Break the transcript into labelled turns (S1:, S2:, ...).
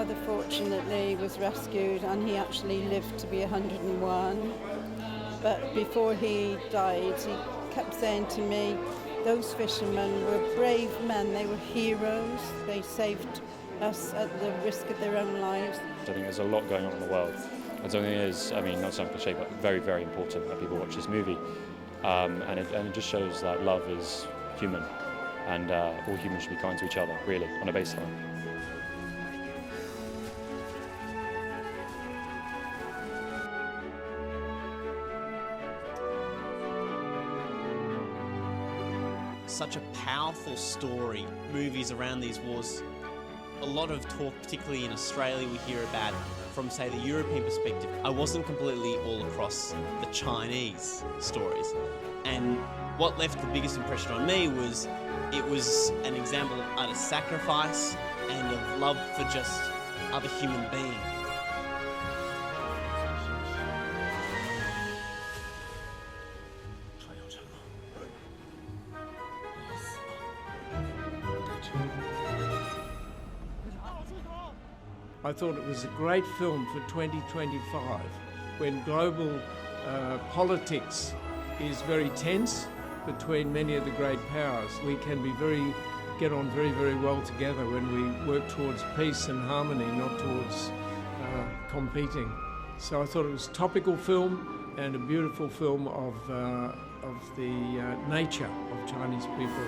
S1: father fortunately was rescued and he actually lived to be 101. But before he died, he kept saying to me, those fishermen were brave men, they were heroes, they saved us at the risk of their own lives.
S2: I think there's a lot going on in the world. I don't think it is, not to sound cliche, but very, very important that people watch this movie. And it just shows that love is human, and all humans should be kind to each other, really, on a baseline.
S3: Such a powerful story, movies around these wars. A lot of talk, particularly in Australia, we hear about from, say, the European perspective. I wasn't completely all across the Chinese stories. And what left the biggest impression on me was it was an example of utter sacrifice and of love for just other human beings.
S4: I thought it was a great film for 2025, when global politics is very tense between many of the great powers. We can get on very, very well together when we work towards peace and harmony, not towards competing. So I thought it was a topical film and a beautiful film of the nature of Chinese people.